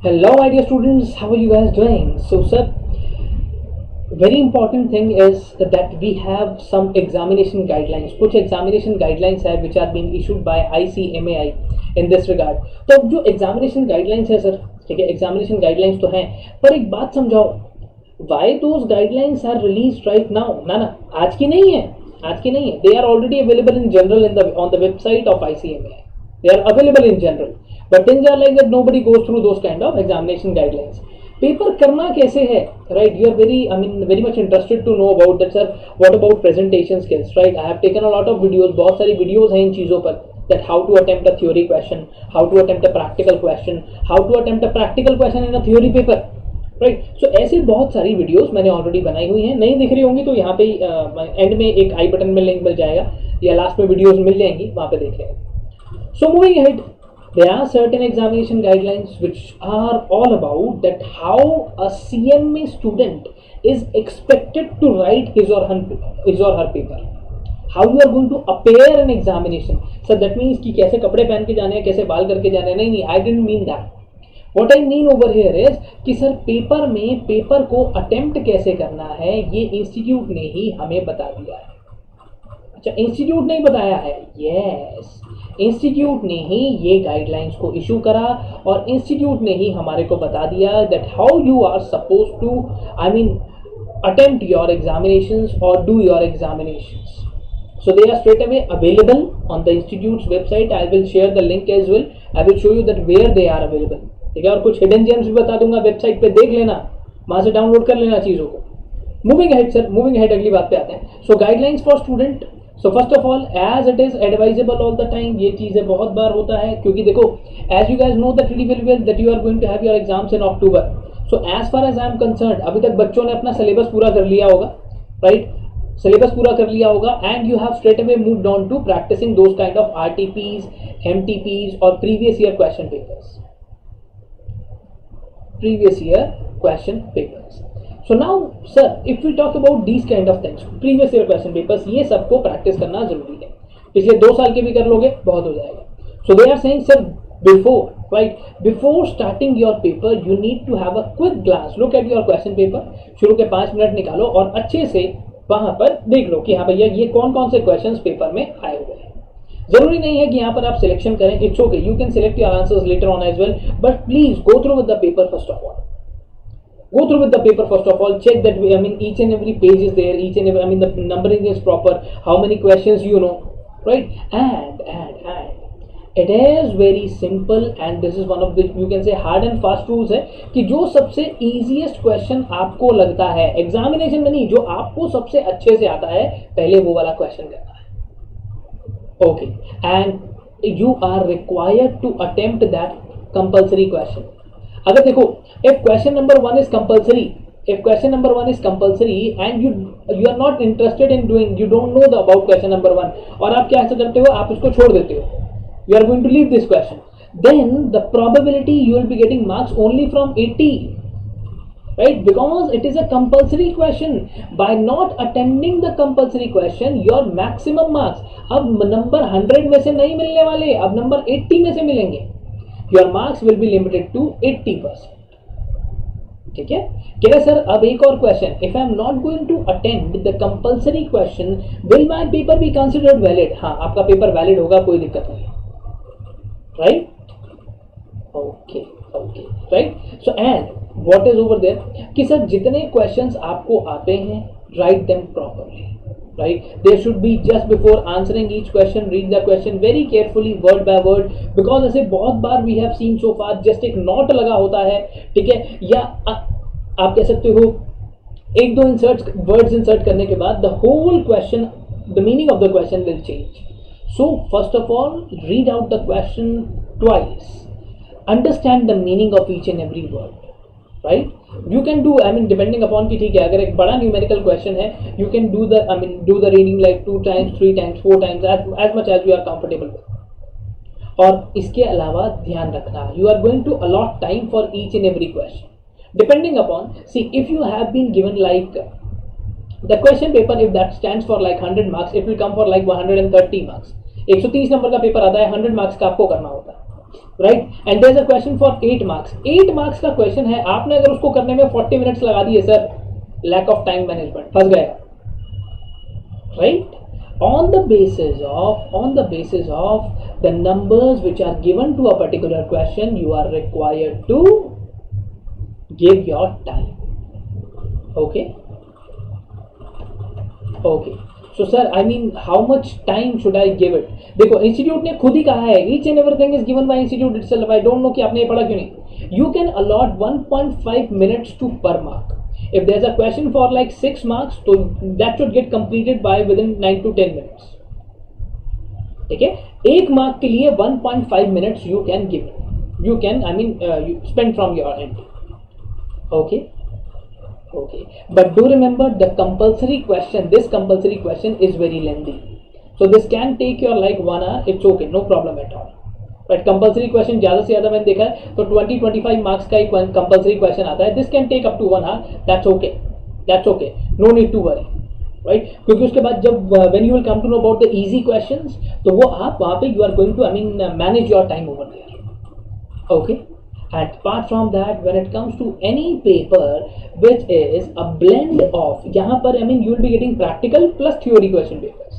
Hello, my dear students. How are you guys doing? So, sir, very important thing is that we have some examination guidelines. कुछ examination guidelines है which are being issued by ICMAI in this regard. तो अब जो examination guidelines है sir, ठीक है, examination guidelines तो हैं, पर एक बात समझाओ, why those guidelines are released right now? ना आज की नहीं है, आज की नहीं है. They are already available in general in the on the website of ICMAI. They are available in general. But things are like that nobody goes through those kind of examination guidelines. Paper करना कैसे है, right? You are very much interested to know about that sir. What about presentation skills, right? I have taken a lot of videos, बहुत सारी videos हैं इन चीज़ों पर, that how to attempt a theory question, how to attempt a practical question, how to attempt a practical question in a theory paper, right? So ऐसे बहुत सारी videos मैंने ऑलरेडी बनाई हुई हैं. नहीं दिख रही होंगी तो यहाँ पे एंड में एक आई बटन में लिंक मिल जाएगा या लास्ट में वीडियोस मिल जाएंगी, वहाँ पे देख लेंगे. So moving ahead, there are certain examination guidelines which are all about that how a CMA student is expected to write his or her paper, how you are going to appear in examination. So that means कि कैसे कपड़े पहन के जाने हैं, कैसे बाल करके जाने हैं. नहीं, I didn't mean that. What I mean over here is कि सर पेपर में पेपर को अटेम्प्ट कैसे करना है ये इंस्टीट्यूट ने ही हमें बता दिया है. अच्छा, इंस्टीट्यूट ने बताया है? यस, इंस्टीट्यूट ने ही ये गाइडलाइंस को इशू करा और इंस्टीट्यूट ने ही हमारे को बता दिया that how you are suppose to attempt your examinations और do your examinations. So they are straight away available on the institute's website. I will share the link as well. I will show you that where they are available. ठीक है, और कुछ hidden gems भी बता दूंगा, website पे देख लेना, वहां से डाउनलोड कर लेना चीज़ों को. Moving ahead sir, moving ahead अगली बात पे आते हैं. So guidelines for student. So first of all, as it is advisable all the time, ये चीज़ें बहुत बार होता है क्योंकि देखो, as you guys know that really very well that you are going to have your exams in October. So as far as I am concern, अभी तक बच्चों ने अपना सिलेबस पूरा कर लिया होगा, राइट? सिलेबस पूरा कर लिया होगा and you have straight away moved on to practicing those kind of RTPs, MTPs और previous year question papers. Previous year question papers. So now sir, if we talk about these kind of things, previous year question papers, ये सबको practice करना जरूरी है. पिछले 2 साल के भी कर लोगे बहुत हो जाएगा. So they are saying sir, before starting your paper you need to have a quick glance, look at your question paper. शुरू के 5 मिनट निकालो और अच्छे से वहां पर देख लो कि हाँ भैया ये कौन कौन से क्वेश्चंस पेपर में आए हुए हैं. जरूरी नहीं है कि यहाँ पर आप सिलेक्शन करें, it's okay, you can select your answers later on as well, but please go through with the paper first of all. Go through with the paper first of all. Check that each and every page is there. Each and every the numbering is proper. How many questions you know, right? And it is very simple and this is one of the you can say hard and fast rules है कि जो सबसे easiest question आपको लगता है examination में नहीं, जो आपको सबसे अच्छे से आता है, पहले वो वाला क्वेश्चन करना है. Okay, and you are required to attempt that compulsory question. अगर देखो, if question number 1 is compulsory and you are not interested in doing, you don't know about question number 1 और आप क्या ऐसा करते हो, आप इसको छोड़ देते हो, you are going to leave this question, then the probability you will be getting marks only from 80, right? Because it is a compulsory question. By not attending the compulsory question, your maximum marks अब number 100 में से नहीं मिलने वाले, अब number 80 में से मिलेंगे. Your marks will be limited to 80%. ठीक है, कह रहे सर अब एक और question, if I am not going to attend the compulsory question will my paper be considered valid. हाँ, आपका पेपर वैलिड होगा, कोई दिक्कत नहीं, right? Okay, right. So and what is over there कि सर जितने क्वेश्चंस आपको आते हैं, write them properly, right? There should be just before answering each question, read the question very carefully word by word, because ऐसे बहुत बार we have seen so far just एक note लगा होता है, ठीक है, या आप कह सकते हो एक दो वर्ड्स इंसर्ट करने के बाद the whole question, the meaning of the question will change. So first of all, read out the question twice, understand the meaning of each and every word, right? You can do, depending upon कि ठीक है, अगर एक बड़ा numerical question है, you can do the reading like 2 times, 3 times, 4 times, as much as you are comfortable with. और इसके अलावा ध्यान रखना, you are going to allot time for each and every question, depending upon, see, if you have been given like the question paper, if that stands for like 100 marks, it will come for like 130 marks. 130 number का paper आता है, 100 marks का आपको करना होता है, right, and there is a question for 8 marks. 8 marks का question है, आपने अगर उसको करने में 40 मिनट्स लगा दिए sir, lack of time management, फंस गया, right. On the basis of the numbers which are given to a particular question, you are required to give your time. Okay, so sir, I mean, how much time should I give it? देखो, institute ने खुद ही कहा है, each and everything is given by institute itself. I don't know कि आपने ये पढ़ा क्यों नहीं। You can allot 1.5 minutes to per mark. If there's a question for like 6 marks, so that should get completed by within 9 to 10 minutes. ठीक है, 1 mark के लिए 1.5 minutes you can give, you can, I mean, you spend from your end. Okay, but do remember the compulsory question, this compulsory question is very lengthy, so this can take your like 1 hour. It's okay, no problem at all. But compulsory question ज़्यादा से ज़्यादा मैंने देखा है तो 20-25 marks का एक compulsory question आता है। This can take up to 1 hour, that's okay, no need to worry, right. क्योंकि उसके बाद जब when you will come to know about the easy questions, तो वो आप वहाँ पे you are going to, I mean, manage your time over there. Okay, and apart from that, when it comes to any paper which is a blend of, यहाँ पर I mean you will be getting practical plus theory question papers,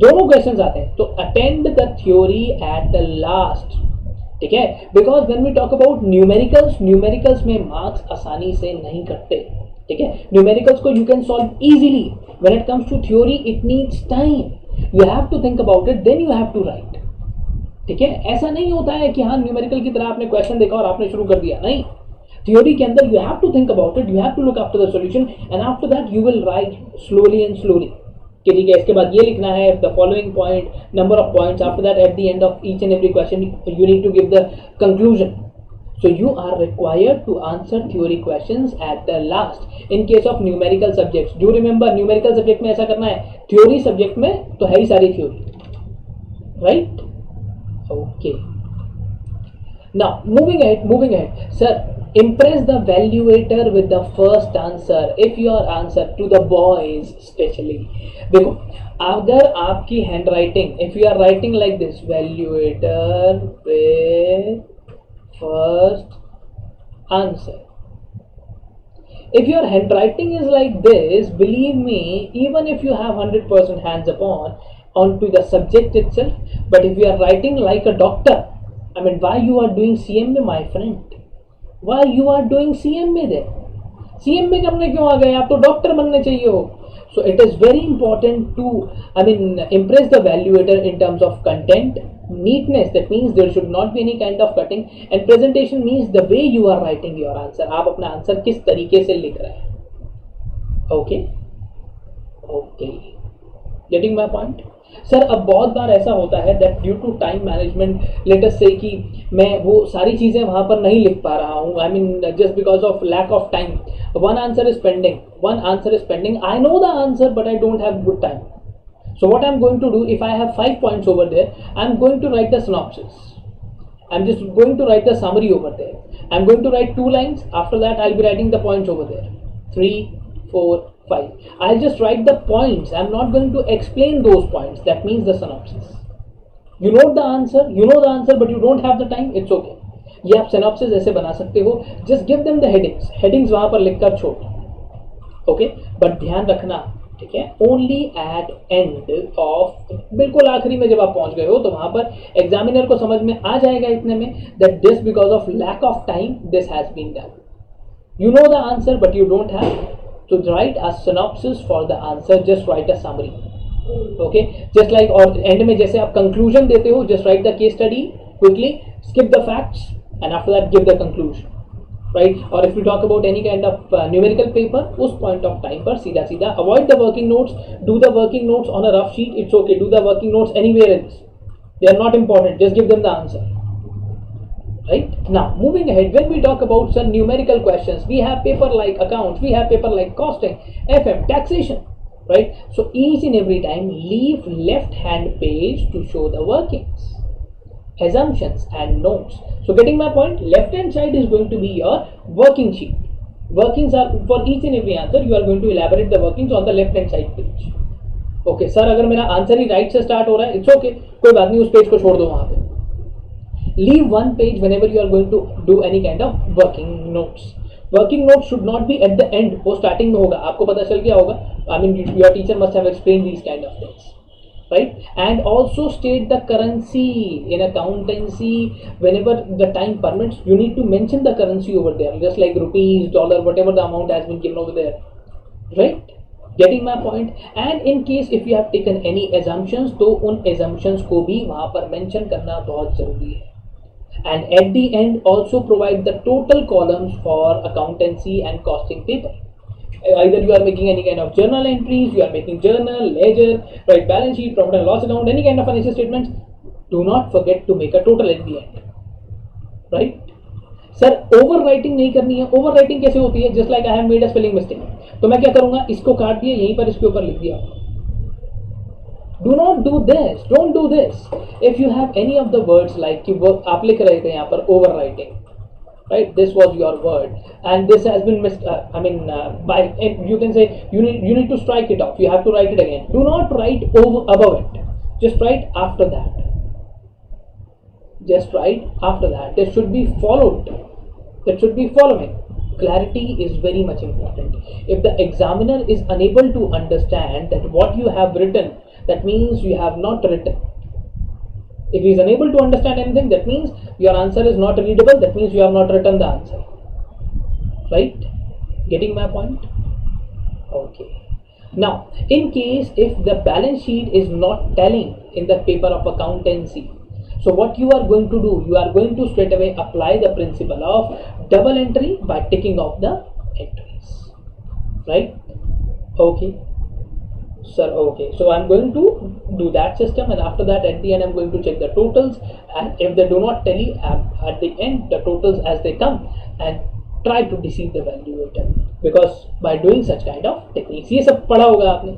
दोनों questions आते हैं, तो attend the theory at the last, ठीक है। Because when we talk about numericals में marks आसानी से नहीं कटते, ठीक है। न्यूमेरिकल्स को you can solve easily, when it comes to theory it needs time, you have to think about it, then you have to write, ठीक है। ऐसा नहीं होता है कि हाँ न्यूमेरिकल की तरह आपने क्वेश्चन देखा और आपने शुरू कर दिया, नहीं। थ्योरी के अंदर you have to think about it, you have to look after the solution, and after that you will write slowly and slowly, कि ठीक है, इसके बाद ये लिखना है, the following point, number of points, after that at the end of each and every question you need to give the conclusion. So you are required to answer theory questions at the last. In case of numerical subjects, do remember numerical subject में ऐसा करना है, theory subject में तो है ही सारी theory, right? Okay. Now moving ahead, sir. Impress the evaluator with the first answer. If your answer to the boys especially, देखो अगर आपकी handwriting, if you are writing like this, evaluator with first answer, if your handwriting is like this, believe me, even if you have 100% hands upon onto the subject itself, but if you are writing like a doctor, I mean, why you are doing CMA, my friend? Why you are doing CMA there? CMA करने क्यों आ गए? आप तो doctor बनने चाहिए हो। So it is very important to, I mean, impress the evaluator in terms of content, neatness. That means there should not be any kind of cutting, and presentation means the way you are writing your answer. आप अपना answer किस तरीके से लिख रहे हैं? Okay, getting my point? Sir अब बहुत बार ऐसा होता है that due to time management, let us say कि मैं वो सारी चीज़ें वहाँ पर नहीं लिख पा रहा हूँ, I mean just because of lack of time, one answer is pending, I know the answer but I don't have good time. So what I'm going to do, if I have 5 points over there, I'm going to write the synopsis. I'm just going to write the summary over there. I'm going to write 2 lines. After that, I'll be writing the points over there. 3, 4, 5. I'll just write the points. I'm not going to explain those points. That means the synopsis. You know the answer, but you don't have the time. It's okay. ये आप synopsis ऐसे बना सकते हो. Just give them the headings. Headings वहाँ पर लिखकर छोड़. Okay, but ध्यान रखना, ठीक है, ओनली एट एंड ऑफ, बिल्कुल आखिरी में जब आप पहुंच गए हो तो वहां पर एग्जामिनर को समझ में आ जाएगा इतने में that this because of lack of time this has been done. You know the answer but you don't have to write a synopsis for the answer, just write a summary. Okay, just like, और end में जैसे आप conclusion देते हो, just write the case study quickly, skip the facts and after that give the conclusion. Right, और if you talk about any kind of numerical paper, उस point of time पर सीधा सीधा avoid the working notes, do the working notes on a rough sheet, it's okay, do the working notes anywhere else, they are not important, just give them the answer. Right, now moving ahead, when we talk about some numerical questions, we have paper like accounts, we have paper like costing, FM, taxation, right? So each and every time leave left hand page to show the workings, assumptions and notes. So getting my point, left hand side is going to be your working sheet. Workings are for each and every answer, you are going to elaborate the workings on the left hand side page. Okay, sir अगर मेरा answer ही right से start हो रहा है, it's okay, कोई बात नहीं, उस पेज को छोड़ दो वहां पे. leave one page whenever you are going to do any kind of working notes. Working notes should not be at the end, वो starting में होगा, आपको पता चल गया होगा. I mean your teacher must have explained these kind of things, right? And also state the currency in accountancy. Whenever the time permits, you need to mention the currency over there, just like rupees, dollar, whatever the amount has been given over there, right? Getting my point? And in case if you have taken any assumptions, तो उन assumptions को भी वहाँ पर mention करना बहुत जरूरी है. And at the end also provide the total columns for accountancy and costing paper. Either you are making any kind of journal entries, you are making journal, ledger, right, balance sheet, profit and loss account, any kind of financial statements, do not forget to make a total at the end, right? Sir over writing नहीं करनी है. Over writing कैसे होती है? Just like I have made a spelling mistake, तो मैं क्या करूंगा, इसको काट दिया, यहीं पर इसके ऊपर लिख दिया. Do not do this. Don't do this. If you have any of the words like कि वो आप लिख रहे थे यहाँ पर overwriting, right? This was your word, and this has been missed. By you can say you need to strike it off. You have to write it again. Do not write over above it. Just write after that. Just write after that. This should be followed. That should be following. Clarity is very much important. If the examiner is unable to understand that what you have written, that means you have not written. If he is unable to understand anything, that means your answer is not readable, that means you have not written the answer, right? Getting my point? Okay. Now in case if the balance sheet is not telling in the paper of accountancy, so what you are going to do, you are going to straight away apply the principle of double entry by ticking off the entries, right? Okay sir, okay, so I'm going to do that system, and after that at the end I'm going to check the totals, and if they do not tally at the end the totals as they come, and try to deceive the valuator, because by doing such kind of techniques, ये सब पढ़ा होगा आपने.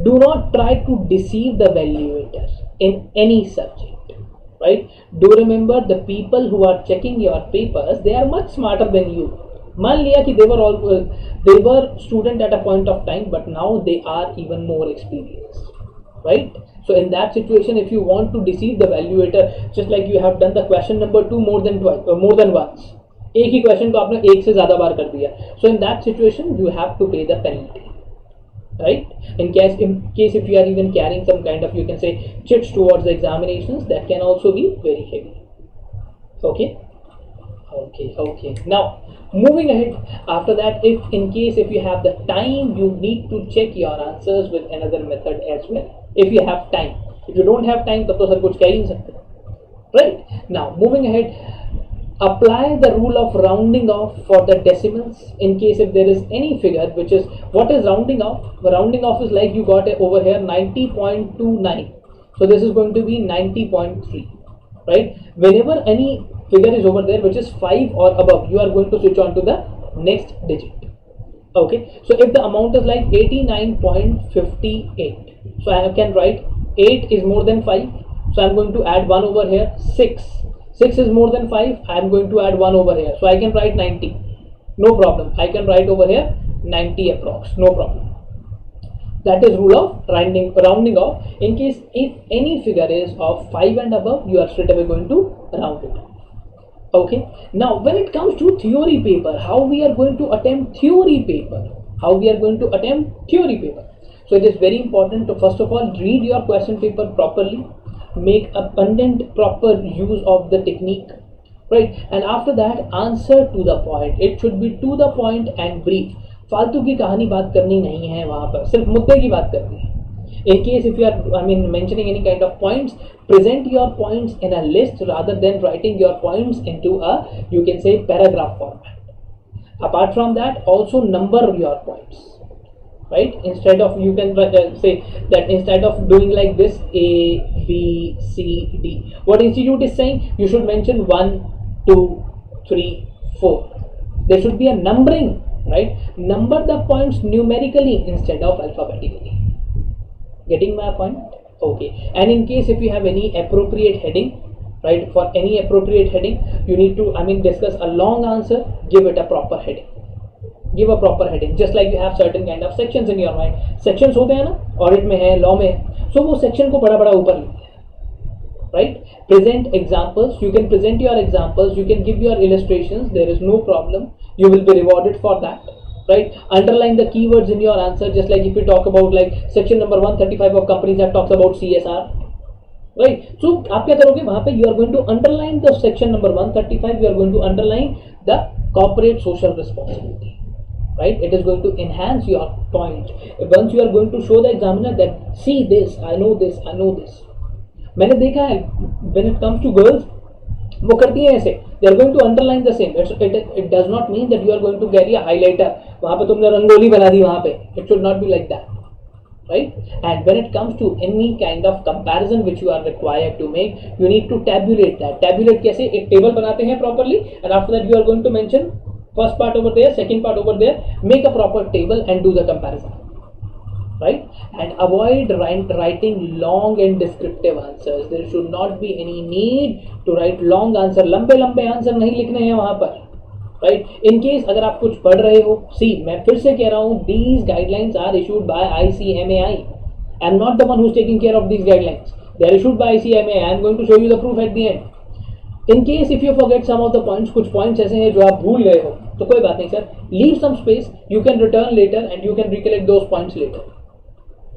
Do not try to deceive the valuator in any subject, right? Do remember the people who are checking your papers, they are much smarter than you. मान लिया कि they were student at a point of time, but now they are even more experienced, right? So in that situation, if you want to deceive the valuator, just like you have done the question number 2 more than once, एक ही question को आपने एक से ज़्यादा बार कर दिया, so in that situation you have to pay the penalty, right? In case if you are even carrying some kind of, you can say, chits towards the examinations, that can also be very heavy. Okay. Now moving ahead, after that, if in case if you have the time, you need to check your answers with another method as well. If you have time, if you don't have time, तब तो sir कुछ कह ही नहीं सकते, right? Now moving ahead, apply the rule of rounding off for the decimals. In case if there is any figure which is, what is rounding off? The rounding off is like you got over here 90.29, so this is going to be 90.3, right? Whenever any figure is over there which is 5 or above, you are going to switch on to the next digit. Okay, so if the amount is like 89.58, so I can write 8 is more than 5, so I'm going to add 1 over here. 6 is more than 5, I'm going to add 1 over here, so I can write 90, no problem. I can write over here 90 approx, no problem. That is rule of rounding off. In case if any figure is of 5 and above, you are straight away going to round it. Okay, now when it comes to theory paper, how we are going to attempt theory paper? So it is very important to first of all read your question paper properly, make abundant proper use of the technique, right? And after that, answer to the point. It should be to the point and brief. फालतू की कहानी बात करनी नहीं है, वहाँ पर सिर्फ मुद्दे की बात करनी है. In case if you are mentioning any kind of points, present your points in a list rather than writing your points into a, you can say, paragraph format. Apart from that, also number your points, right? Instead of, you can say that instead of doing like this A, B, C, D, what institute is saying, you should mention 1, 2, 3, 4. There should be a numbering, right? Number the points numerically instead of alphabetically. Getting my point? Okay. And in case if you have any appropriate heading, right, for any appropriate heading, you need to discuss a long answer, give it a proper heading. Give a proper heading. Just like you have certain kind of sections in your mind. Sections होते हैं ना, audit में है, law में है, so वो section को बड़ा बड़ा ऊपर लिखते हैं, right? Present examples, you can present your examples, you can give your illustrations, there is no problem, you will be rewarded for that, right? Underline the keywords in your answer, just like if we talk about like section number 135 of Companies Act talks about CSR, right? So आप क्या करोगे वहां पे, you are going to underline the section number 135, you are going to underline the corporate social responsibility, right? It is going to enhance your point. Once you are going to show the examiner that see this, I know this, I know this. मैंने देखा है when it comes to girls, वो करती हैं ऐसे, they are going to underline the same. It does not mean that you are going to carry a highlighter, वहाँ पे तुमने रंगोली बना दी वहाँ पे. It should not be like that, right? And when it comes to any kind of comparison which you are required to make, you need to tabulate that. Tabulate कैसे? एक table बनाते हैं properly, and after that you are going to mention first part over there, second part over there, make a proper table and do the comparison, right? And avoid writing long and descriptive answers. There should not be any need to write long answer. लंबे लंबे answer नहीं लिखने हैं वहां पर, right? In case अगर आप कुछ पढ़ रहे हो, see मैं फिर से कह रहा हूँ, these guidelines are issued by ICMAI. I am not the one who's taking care of these guidelines. They are issued by ICMAI. I am going to show you the proof at the end. In case if you forget some of the points, कुछ points ऐसे हैं जो आप भूल गए हो, तो कोई बात नहीं sir, leave some space, you can return later and you can recollect those points later,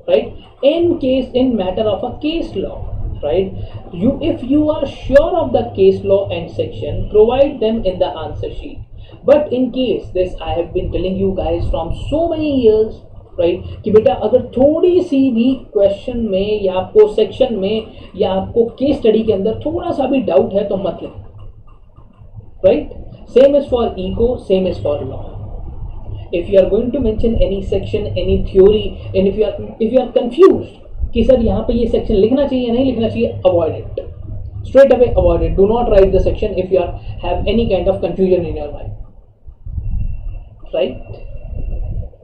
right? In case, in matter of a case law, right, if you are sure of the case law and section, provide them in the answer sheet. But in case this, I have been telling you guys from so many years, right, कि बेटा अगर थोड़ी सी भी question में या आपको section में या आपको केस स्टडी के अंदर थोड़ा सा भी डाउट है तो मत लें, right? Same is for eco, same is for law. If you are going to mention any section, any theory, and if you are confused कि सर यहाँ पे ये section लिखना चाहिए या नहीं लिखना चाहिए, avoid it. Straight away avoid it. Do not write the section if you have any kind of confusion in your mind, right?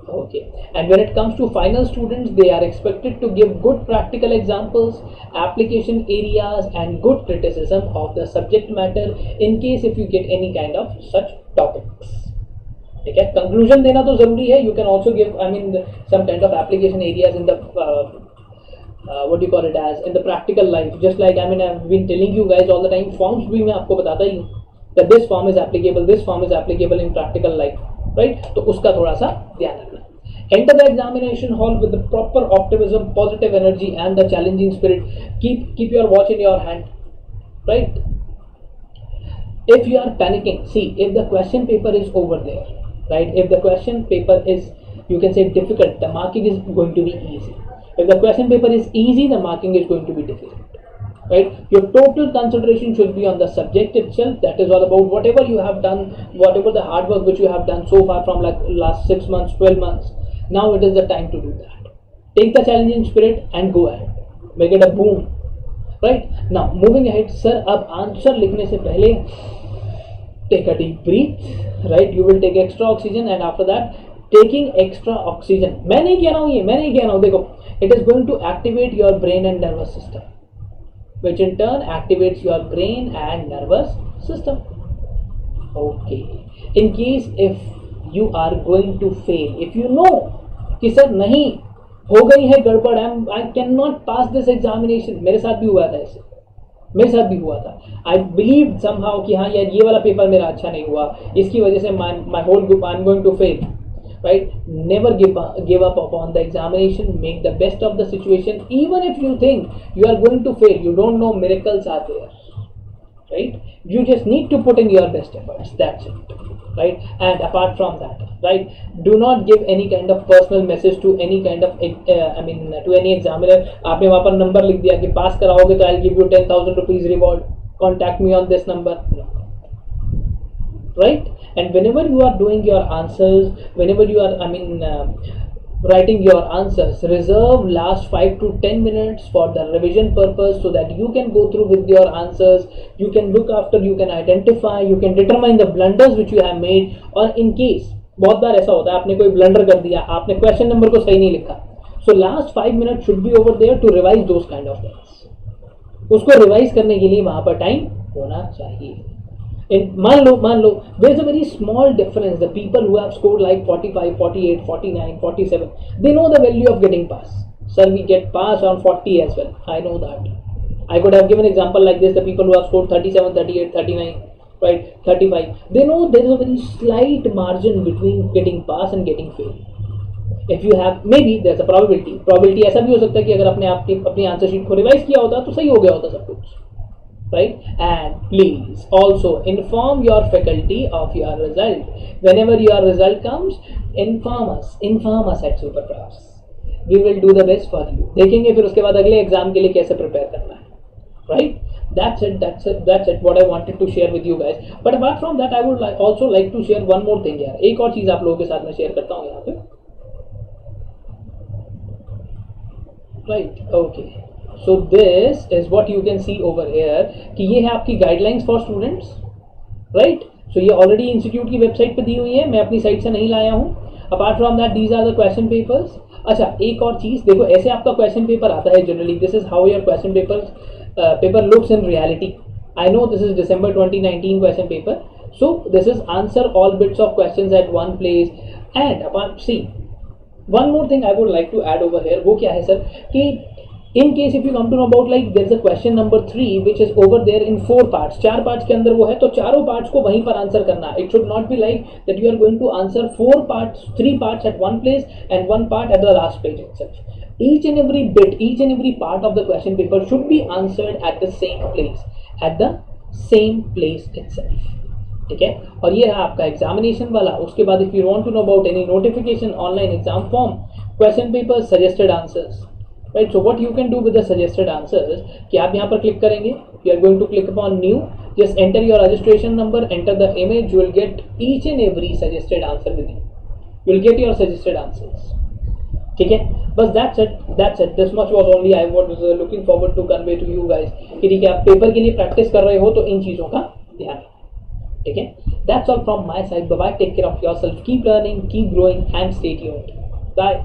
Okay. And when it comes to final students, they are expected to give good practical examples, application areas, and good criticism of the subject matter in case if you get any kind of such topics. ठीक है, conclusion देना तो जरूरी है. You can also give, I mean, some kind of application areas in the what you call it as in the practical life. Just like I mean I have been telling you guys all the time, forms भी मैं आपको बताता ही हूँ that this form is applicable, this form is applicable in practical life, right? तो उसका थोड़ा सा ध्यान रखना. Enter the examination hall with the proper optimism, positive energy, and the challenging spirit. Keep your watch in your hand, right? If you are panicking, see, if the question paper is over there, right? If the question paper is, you can say, difficult, the marking is going to be easy. If the question paper is easy, the marking is going to be difficult, right? Your total concentration should be on the subject itself. That is all about whatever you have done, whatever the hard work which you have done so far from like last 6 months, 12 months. Now it is the time to do that. Take the challenging spirit and go ahead. Make it a boom, right? Now moving ahead, sir, अब answer लिखने से पहले take a deep breath, right? You will take extra oxygen and after that taking extra oxygen. मैं नहीं कह रहा हूँ ये, मैं नहीं कह रहा हूँ, देखो, it is going to activate your brain and nervous system, which in turn activates your brain and nervous system. Okay. In case if you are going to fail, if you know कि sir नहीं, हो गई है गड़बड़, I can not pass this examination. मेरे साथ भी हुआ था ऐसे, मेरे साथ भी हुआ था. आई बिलीव समहाउ कि हाँ यार ये वाला पेपर मेरा अच्छा नहीं हुआ, इसकी वजह से my whole group I am going to fail, right? Never give up upon the examination. Make the best of the situation. Even if you think you are going to fail, you don't know miracles are there, right? You just need to put in your best efforts. That's it, right? And apart from that, right, do not give any kind of personal message to any kind of to any examiner. आपने वहाँ पर number लिख दिया कि पास कराओगे तो I'll give you 10,000 rupees reward. Contact me on this number. No. Right? And whenever you are doing your answers, whenever you are writing your answers, reserve last 5 to 10 minutes for the revision purpose so that you can go through with your answers. You can look after, you can identify, you can determine the blunders which you have made. और in case बहुत बार ऐसा होता है आपने कोई blunder कर दिया, आपने क्वेश्चन नंबर को सही नहीं लिखा, so last 5 minutes should be over there to revise those kind of things. उसको रिवाइज करने के लिए वहां पर टाइम होना चाहिए. मान लो there is a very small difference. The people who have scored like 45, 48, 49, 47, they know the value of getting pass. Sir, we get pass on 40 as well. I know that. I could have given example like this, the people who have scored 37, 38, 39, right, 35, they know there is a very slight margin between getting pass and getting fail. If you have, maybe there's a probability ऐसा भी हो सकता है कि अगर आपने अपनी answer sheet को रिवाइज किया होता तो सही हो गया होता सब कुछ, right? And please also inform your faculty of your result. Whenever your result comes, inform us at Supercrafts. We will do the best for you. देखेंगे फिर उसके बाद अगले एग्जाम के लिए कैसे प्रिपेयर करना है, right? That's it what I wanted to share with you guys. But apart from that, I would also like to share one more thing यार. एक और चीज आप लोगों के साथ में शेयर करता हूँ यहाँ पे, right? Okay. So this is what you can see over here कि ये है आपकी गाइडलाइंस फॉर स्टूडेंट्स, राइट? सो ये ऑलरेडी इंस्टीट्यूट की वेबसाइट पे दी हुई है, मैं अपनी साइट से नहीं लाया हूँ. Apart from that these are the question papers. अच्छा, एक और चीज देखो, ऐसे आपका क्वेश्चन पेपर आता है generally. This is how your question paper looks in reality. I know this is December 2019 question paper. So this is answer all bits of questions at one place. And apart सी one more thing I would like to add over here. वो क्या है sir कि in case if you come to know about like there is a question number 3 which is over there in 4 parts, 4 parts के अंदर वो है, तो चारों parts को वहीं पर आंसर करना. It should not be like that you are going to answer 4 parts, 3 parts at one place and 1 part at the last page itself. Each and every bit, each and every part of the question paper should be answered at the same place, at the same place itself. ठीक है. और ये है आपका examination वाला. उसके बाद if you want to know about any notification, online exam form, question papers, suggested answers, right? So what you can do with the suggested answers कि आप यहाँ पर क्लिक करेंगे, you are going to click upon new, just enter your registration number, enter the image, you will get each and every suggested answer with you. You will get your suggested answers. ठीक है, बस that's it. This much was only I was looking forward to convey to you guys कि ठीक है, आप paper के लिए practice कर रहे हो तो इन चीज़ों का ध्यान रखें. ठीक है, that's all from my side. Bye bye, take care of yourself, keep learning, keep growing and stay tuned. Bye.